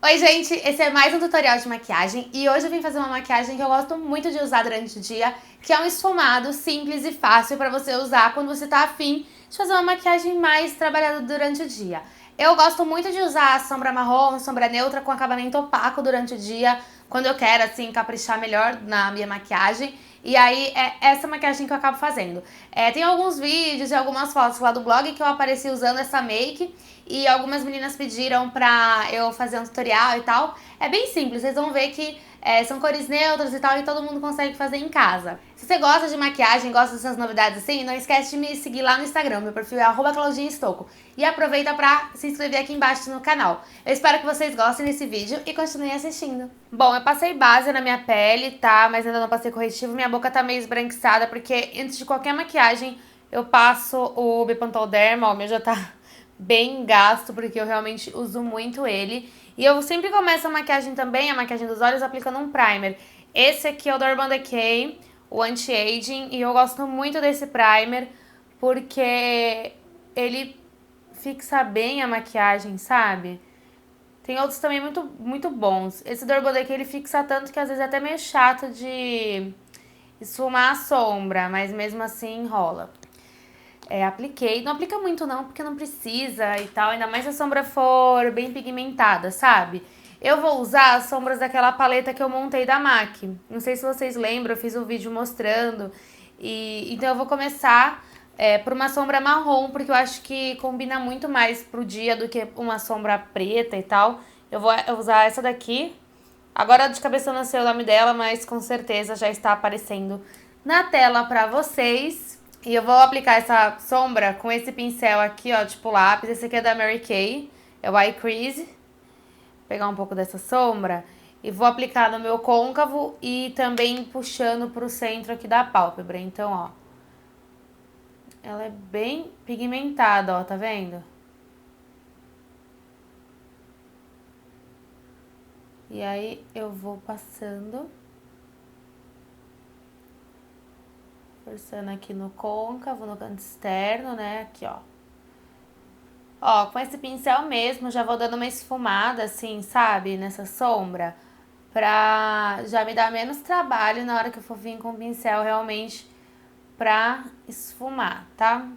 Oi gente, esse é mais um tutorial de maquiagem e hoje eu vim fazer uma maquiagem que eu gosto muito de usar durante o dia, que é um esfumado simples e fácil para você usar quando você tá afim de fazer uma maquiagem mais trabalhada durante o dia. Eu gosto muito de usar sombra marrom, sombra neutra com acabamento opaco durante o dia, quando eu quero assim caprichar melhor na minha maquiagem. E aí é essa maquiagem que eu acabo fazendo. Tem alguns vídeos e algumas fotos lá do blog que eu apareci usando essa make e algumas meninas pediram pra eu fazer um tutorial e tal. É bem simples, vocês vão ver que são cores neutras e tal e todo mundo consegue fazer em casa. Se você gosta de maquiagem, gosta dessas novidades assim, não esquece de me seguir lá no Instagram, meu perfil é @claudinhaestocco. E aproveita pra se inscrever aqui embaixo no canal. Eu espero que vocês gostem desse vídeo e continuem assistindo. Bom, eu passei base na minha pele, tá? Mas ainda não passei corretivo, minha boca tá meio esbranquiçada, porque antes de qualquer maquiagem eu passo o Bepantol Derma, ó, o meu já tá bem gasto, porque eu realmente uso muito ele. E eu sempre começo a maquiagem também, a maquiagem dos olhos, aplicando um primer. Esse aqui é o da Urban Decay, o Anti-Aging, e eu gosto muito desse primer, porque ele fixa bem a maquiagem, sabe? Tem outros também muito bons. Esse do Urban Decay, ele fixa tanto que às vezes é até meio chato de esfumar a sombra, mas mesmo assim enrola. Apliquei. Não aplica muito não, porque não precisa e tal. Ainda mais se a sombra for bem pigmentada, sabe? Eu vou usar as sombras daquela paleta que eu montei da MAC. Não sei se vocês lembram, eu fiz um vídeo mostrando. Então eu vou começar por uma sombra marrom, porque eu acho que combina muito mais pro dia do que uma sombra preta e tal. Eu vou usar essa daqui. Agora de cabeça eu não sei o nome dela, mas com certeza já está aparecendo na tela pra vocês. E eu vou aplicar essa sombra com esse pincel aqui, ó, tipo lápis. Esse aqui é da Mary Kay, é o Eye Crease. Vou pegar um pouco dessa sombra e vou aplicar no meu côncavo e também puxando pro centro aqui da pálpebra. Então, ó, ela é bem pigmentada, ó, tá vendo? E aí eu vou passando, forçando aqui no côncavo, no canto externo, né? Aqui, ó. Ó, com esse pincel mesmo, já vou dando uma esfumada, assim, sabe? Nessa sombra. Pra já me dar menos trabalho na hora que eu for vir com o pincel realmente pra esfumar, tá?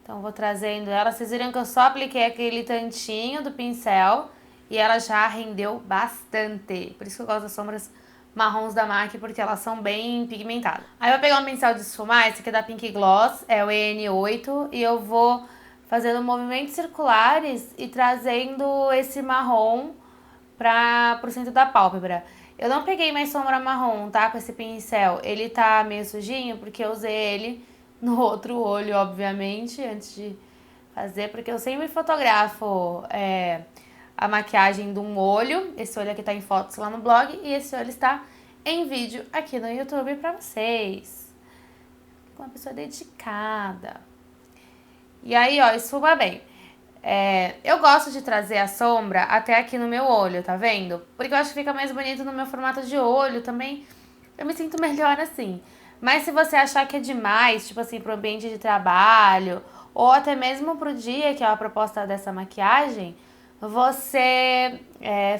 Então, vou trazendo ela. Vocês viram que eu só apliquei aquele tantinho do pincel e ela já rendeu bastante. Por isso que eu gosto das sombras marrons da MAC, porque elas são bem pigmentadas. Aí eu vou pegar um pincel de esfumar, esse aqui é da Pink Gloss, é o EN8, e eu vou fazendo movimentos circulares e trazendo esse marrom pro centro da pálpebra. Eu não peguei mais sombra marrom, tá? Com esse pincel. Ele tá meio sujinho porque eu usei ele no outro olho, obviamente, antes de fazer. Porque eu sempre fotografo a maquiagem de um olho. Esse olho aqui tá em fotos lá no blog. E esse olho está em vídeo aqui no YouTube pra vocês. Uma pessoa dedicada. E aí, ó, esfuma bem. Eu gosto de trazer a sombra até aqui no meu olho, tá vendo? Porque eu acho que fica mais bonito no meu formato de olho também. Eu me sinto melhor assim. Mas se você achar que é demais, tipo assim, pro ambiente de trabalho, ou até mesmo pro dia, que é a proposta dessa maquiagem, você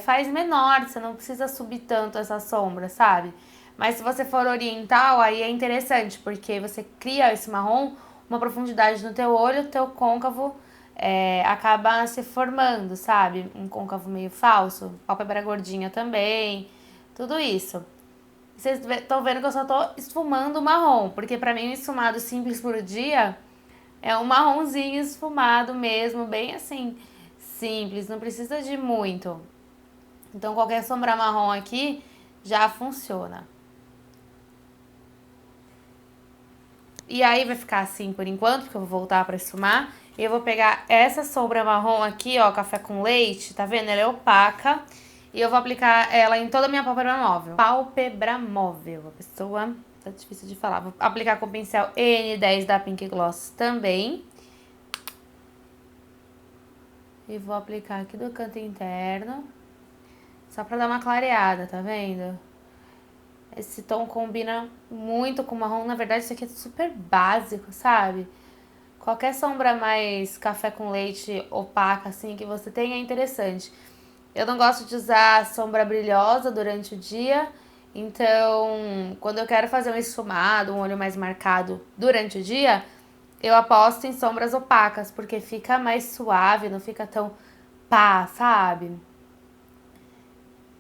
faz menor, você não precisa subir tanto essa sombra, sabe? Mas se você for oriental, aí é interessante, porque você cria esse marrom, uma profundidade no teu olho, teu côncavo acaba se formando, sabe? Um côncavo meio falso, pálpebra gordinha também, tudo isso. Vocês estão vendo que eu só tô esfumando o marrom, porque pra mim um esfumado simples por dia é um marronzinho esfumado mesmo, bem assim, simples, não precisa de muito. Então qualquer sombra marrom aqui já funciona. E aí vai ficar assim por enquanto, porque eu vou voltar pra esfumar. E eu vou pegar essa sombra marrom aqui, ó, café com leite, tá vendo? Ela é opaca. E eu vou aplicar ela em toda a minha pálpebra móvel. Pálpebra móvel, a pessoa tá difícil de falar. Vou aplicar com o pincel N10 da Pink Gloss também. E vou aplicar aqui do canto interno. Só pra dar uma clareada, tá vendo? Esse tom combina muito com o marrom. Na verdade, isso aqui é super básico, sabe? Qualquer sombra mais café com leite opaca, assim, que você tenha é interessante. Eu não gosto de usar sombra brilhosa durante o dia, então quando eu quero fazer um esfumado, um olho mais marcado durante o dia, eu aposto em sombras opacas, porque fica mais suave, não fica tão pá, sabe?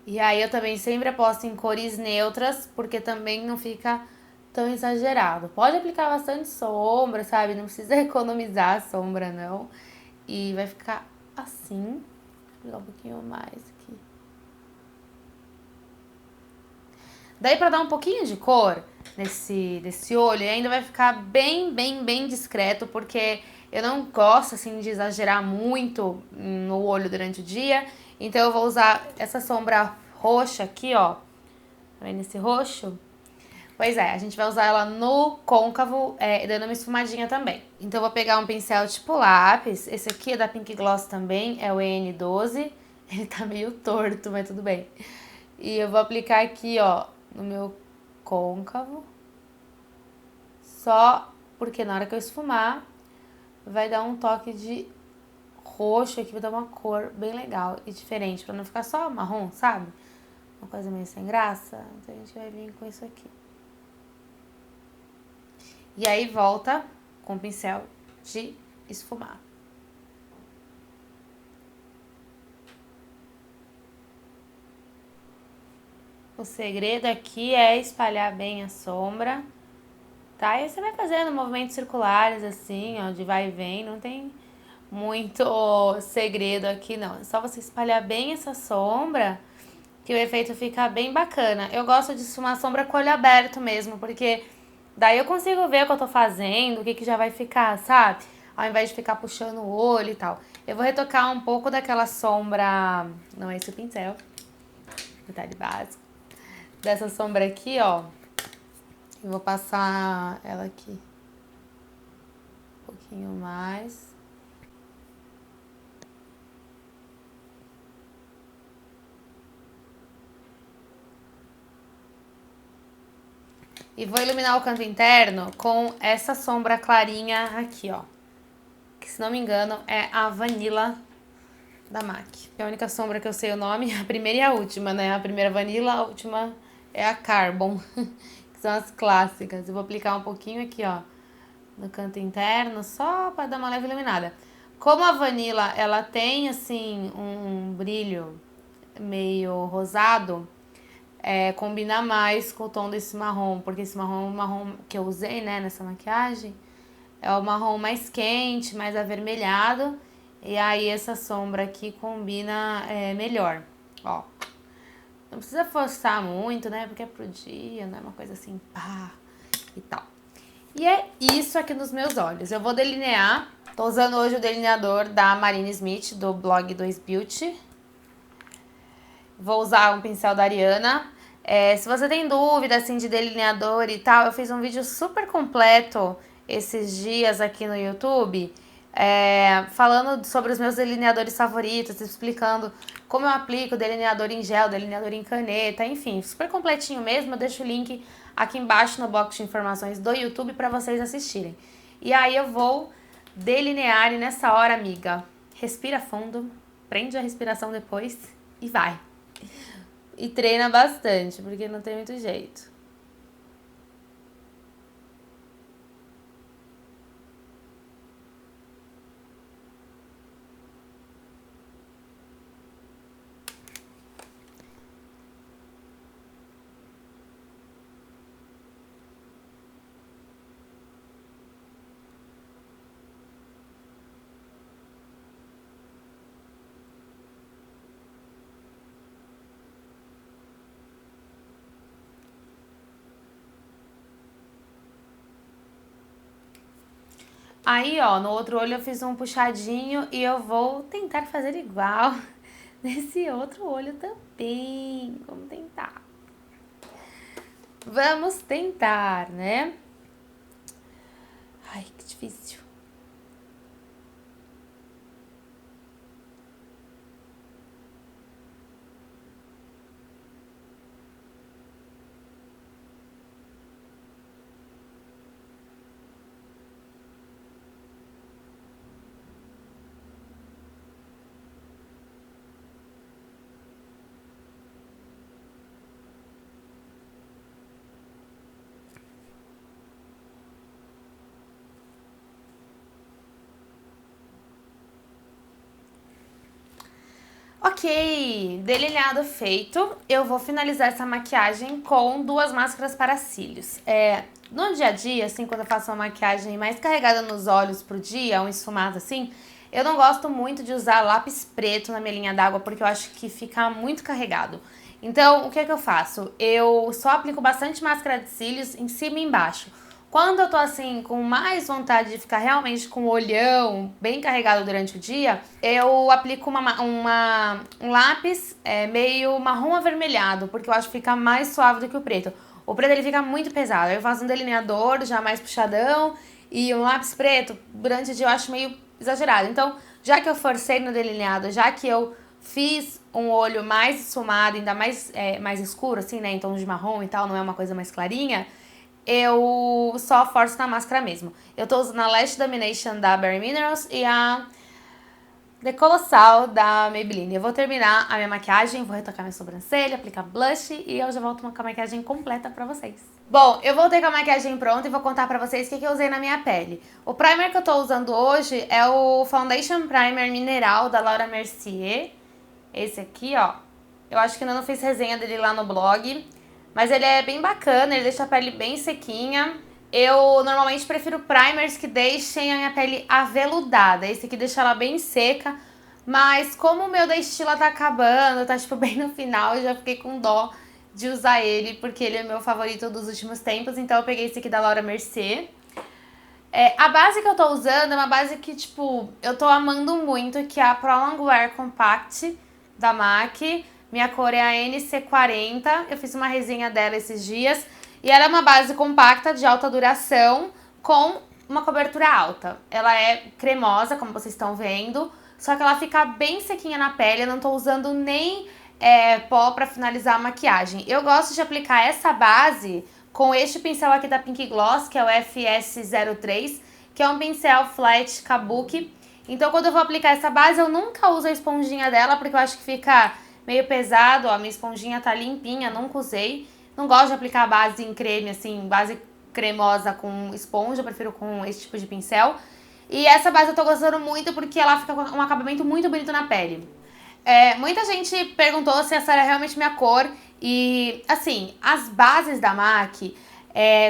E aí eu também sempre aposto em cores neutras, porque também não fica tão exagerado. Pode aplicar bastante sombra, sabe? Não precisa economizar a sombra, não. E vai ficar assim. Vou pegar um pouquinho mais aqui. Daí pra dar um pouquinho de cor nesse olho, e ainda vai ficar bem discreto, porque eu não gosto assim de exagerar muito no olho durante o dia. Então eu vou usar essa sombra roxa aqui, ó. Tá vendo esse roxo? Pois é, a gente vai usar ela no côncavo, dando uma esfumadinha também. Então eu vou pegar um pincel tipo lápis. Esse aqui é da Pink Gloss também, é o EN12. Ele tá meio torto, mas tudo bem. E eu vou aplicar aqui, ó, no meu côncavo. Só porque na hora que eu esfumar, vai dar um toque de roxo aqui, vai dar uma cor bem legal e diferente, pra não ficar só marrom, sabe? Uma coisa meio sem graça. Então a gente vai vir com isso aqui. E aí volta com o pincel de esfumar. O segredo aqui é espalhar bem a sombra, tá? E aí você vai fazendo movimentos circulares assim, ó, de vai e vem, não tem muito segredo aqui não. É só você espalhar bem essa sombra que o efeito fica bem bacana. Eu gosto de esfumar sombra com o olho aberto mesmo, porque daí eu consigo ver o que eu tô fazendo, o que já vai ficar, sabe? Ao invés de ficar puxando o olho e tal. Eu vou retocar um pouco daquela sombra... Não é esse o pincel. Detalhe básico. Dessa sombra aqui, ó. Eu vou passar ela aqui. Um pouquinho mais. E vou iluminar o canto interno com essa sombra clarinha aqui, ó. Que, se não me engano, é a Vanilla da MAC. É a única sombra que eu sei o nome, a primeira e a última, né? A primeira Vanilla, a última é a Carbon, que são as clássicas. Eu vou aplicar um pouquinho aqui, ó, no canto interno, só para dar uma leve iluminada. Como a Vanilla, ela tem, assim, um brilho meio rosado, combina mais com o tom desse marrom, porque esse marrom é o marrom que eu usei, né, nessa maquiagem. É o marrom mais quente, mais avermelhado. E aí essa sombra aqui combina melhor, ó. Não precisa forçar muito, né, porque é pro dia, não é uma coisa assim, pá, e tal. E é isso aqui nos meus olhos. Eu vou delinear. Tô usando hoje o delineador da Marina Smith, do blog 2Beauty. Vou usar um pincel da Ariana. Se você tem dúvida, assim, de delineador e tal, eu fiz um vídeo super completo esses dias aqui no YouTube, falando sobre os meus delineadores favoritos, explicando como eu aplico delineador em gel, delineador em caneta, enfim, super completinho mesmo. Eu deixo o link aqui embaixo no box de informações do YouTube para vocês assistirem. E aí eu vou delinear e nessa hora, amiga, respira fundo, prende a respiração depois e vai. E treina bastante, porque não tem muito jeito. Aí, ó, no outro olho eu fiz um puxadinho e eu vou tentar fazer igual nesse outro olho também. Vamos tentar. Vamos tentar, né? Ai, que difícil. Ok, delineado feito, eu vou finalizar essa maquiagem com duas máscaras para cílios. No dia a dia, assim, quando eu faço uma maquiagem mais carregada nos olhos pro dia, um esfumado assim, eu não gosto muito de usar lápis preto na minha linha d'água porque eu acho que fica muito carregado. Então, o que é que eu faço? Eu só aplico bastante máscara de cílios em cima e embaixo. Quando eu tô assim, com mais vontade de ficar realmente com o olhão bem carregado durante o dia, eu aplico um lápis meio marrom avermelhado, porque eu acho que fica mais suave do que o preto. O preto ele fica muito pesado. Eu faço um delineador já mais puxadão e um lápis preto durante o dia eu acho meio exagerado. Então, já que eu forcei no delineado, já que eu fiz um olho mais esfumado, ainda mais escuro, assim, né, em tons de marrom e tal, não é uma coisa mais clarinha, eu só forço na máscara mesmo. Eu tô usando a Lash Domination da Bare Minerals e a The Colossal da Maybelline. Eu vou terminar a minha maquiagem, vou retocar minha sobrancelha, aplicar blush e eu já volto com a maquiagem completa pra vocês. Bom, eu voltei com a maquiagem pronta e vou contar pra vocês o que eu usei na minha pele. O primer que eu tô usando hoje é o Foundation Primer Mineral da Laura Mercier. Esse aqui, ó. Eu acho que ainda não fiz resenha dele lá no blog. Mas ele é bem bacana, ele deixa a pele bem sequinha. Eu normalmente prefiro primers que deixem a minha pele aveludada. Esse aqui deixa ela bem seca. Mas como o meu da Estila tá acabando, tá tipo bem no final, eu já fiquei com dó de usar ele, porque ele é meu favorito dos últimos tempos. Então eu peguei esse aqui da Laura Mercier. A base que eu tô usando é uma base que, tipo, eu tô amando muito, que é a Pro Longwear Compact da MAC. Minha cor é a NC40, eu fiz uma resenha dela esses dias. E ela é uma base compacta de alta duração com uma cobertura alta. Ela é cremosa, como vocês estão vendo, só que ela fica bem sequinha na pele, eu não tô usando nem pó pra finalizar a maquiagem. Eu gosto de aplicar essa base com este pincel aqui da Pink Gloss, que é o FS03, que é um pincel flat kabuki. Então, quando eu vou aplicar essa base, eu nunca uso a esponjinha dela, porque eu acho que fica meio pesado, ó, minha esponjinha tá limpinha, nunca usei. Não gosto de aplicar base em creme, assim, base cremosa com esponja, eu prefiro com esse tipo de pincel. E essa base eu tô gostando muito porque ela fica com um acabamento muito bonito na pele. Muita gente perguntou se essa era realmente minha cor. E, assim, as bases da MAC,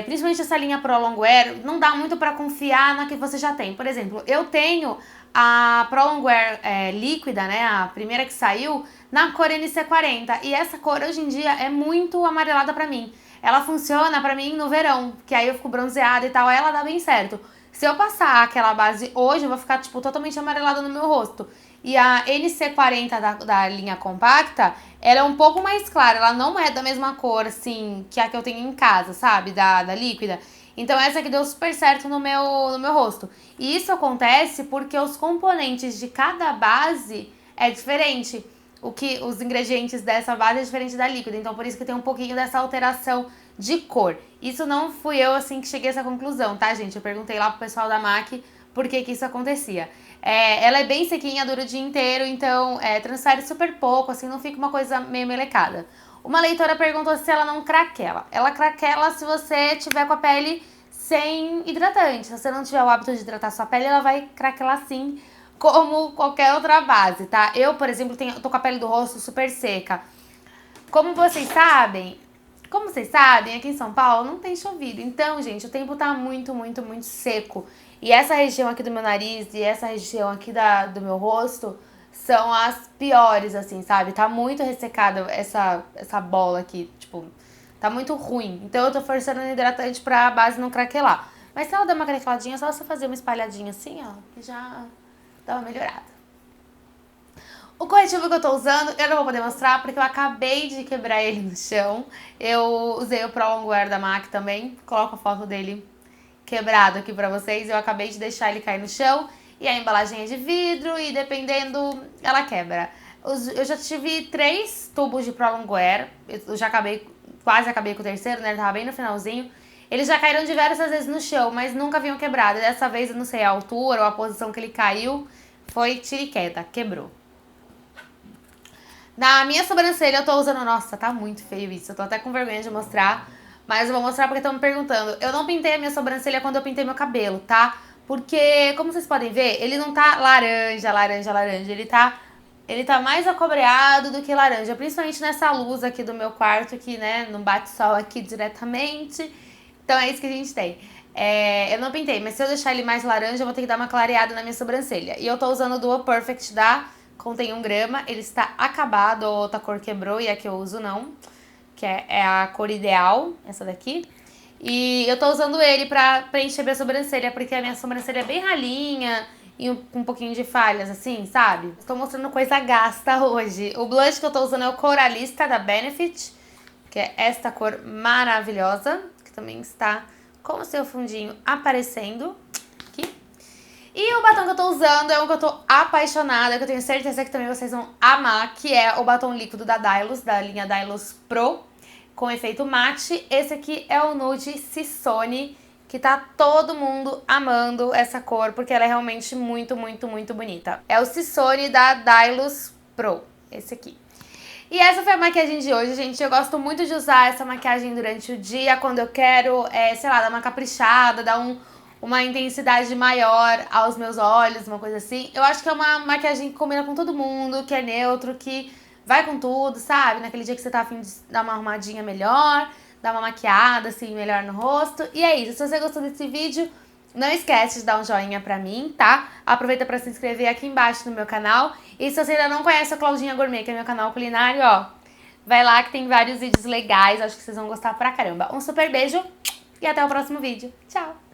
principalmente essa linha Pro Longwear, não dá muito pra confiar na que você já tem. Por exemplo, eu tenho a Pro Longwear líquida, né, a primeira que saiu, na cor NC40. E essa cor, hoje em dia, é muito amarelada pra mim. Ela funciona pra mim no verão, que aí eu fico bronzeada e tal, aí ela dá bem certo. Se eu passar aquela base hoje, eu vou ficar, tipo, totalmente amarelada no meu rosto. E a NC40 da linha compacta, ela é um pouco mais clara. Ela não é da mesma cor, assim, que a que eu tenho em casa, sabe? Da líquida. Então essa aqui deu super certo no meu rosto. E isso acontece porque os componentes de cada base é diferente. Os ingredientes dessa base é diferente da líquida. Então por isso que tem um pouquinho dessa alteração de cor. Isso não fui eu, assim, que cheguei a essa conclusão, tá, gente? Eu perguntei lá pro pessoal da MAC por que isso acontecia. Ela é bem sequinha, dura o dia inteiro, então transfere super pouco, assim, não fica uma coisa meio melecada. Uma leitora perguntou se ela não craquela. Ela craquela se você tiver com a pele sem hidratante. Se você não tiver o hábito de hidratar sua pele, ela vai craquelar sim, como qualquer outra base, tá? Eu, por exemplo, tô com a pele do rosto super seca. Como vocês sabem, aqui em São Paulo não tem chovido. Então, gente, o tempo tá muito, muito, muito seco. E essa região aqui do meu nariz e essa região aqui do meu rosto são as piores, assim, sabe? Tá muito ressecada essa bola aqui, tipo, tá muito ruim. Então eu tô forçando o hidratante pra base não craquelar. Mas se ela der uma craqueladinha, é só você fazer uma espalhadinha assim, ó, que já dá uma melhorada. O corretivo que eu tô usando, eu não vou poder mostrar porque eu acabei de quebrar ele no chão. Eu usei o Pro Longwear da MAC também, coloco a foto dele quebrado aqui pra vocês. Eu acabei de deixar ele cair no chão e a embalagem é de vidro e dependendo, ela quebra. Eu já tive 3 tubos de Pro Longwear, eu já quase acabei com o terceiro, né, ele tava bem no finalzinho. Eles já caíram diversas vezes no chão, mas nunca haviam quebrado. E dessa vez, eu não sei a altura ou a posição que ele caiu, foi tiro e queda, quebrou. Na minha sobrancelha eu tô usando... Nossa, tá muito feio isso. Eu tô até com vergonha de mostrar. Mas eu vou mostrar porque estão me perguntando. Eu não pintei a minha sobrancelha quando eu pintei meu cabelo, tá? Porque, como vocês podem ver, ele não tá laranja, laranja, laranja. Ele tá Ele tá mais acobreado do que laranja, principalmente nessa luz aqui do meu quarto, que, né, não bate sol aqui diretamente. Então é isso que a gente tem. Eu não pintei, mas se eu deixar ele mais laranja, eu vou ter que dar uma clareada na minha sobrancelha. E eu tô usando o Duo Perfect da Contém 1 grama. Ele está acabado, a outra cor quebrou e a que eu uso não. Que é a cor ideal, essa daqui. E eu tô usando ele pra preencher minha sobrancelha, porque a minha sobrancelha é bem ralinha e com um pouquinho de falhas, assim, sabe? Estou mostrando coisa gasta hoje. O blush que eu tô usando é o Coralista da Benefit, que é esta cor maravilhosa, que também está com o seu fundinho aparecendo aqui. E o batom que eu tô usando é um que eu tô apaixonada, que eu tenho certeza que também vocês vão amar, que é o batom líquido da Dylos, da linha Dylos Pro, com efeito mate. Esse aqui é o Nude Sissone, que tá todo mundo amando essa cor, porque ela é realmente muito, muito, muito bonita. É o Sissone da Dylos Pro, esse aqui. E essa foi a maquiagem de hoje, gente. Eu gosto muito de usar essa maquiagem durante o dia, quando eu quero, sei lá, dar uma caprichada, dar uma intensidade maior aos meus olhos, uma coisa assim. Eu acho que é uma maquiagem que combina com todo mundo, que é neutro, que vai com tudo, sabe? Naquele dia que você tá a fim de dar uma arrumadinha melhor, dar uma maquiada, assim, melhor no rosto. E é isso. Se você gostou desse vídeo, não esquece de dar um joinha pra mim, tá? Aproveita pra se inscrever aqui embaixo no meu canal. E se você ainda não conhece a Claudinha Gourmet, que é meu canal culinário, ó, vai lá que tem vários vídeos legais. Acho que vocês vão gostar pra caramba. Um super beijo e até o próximo vídeo. Tchau!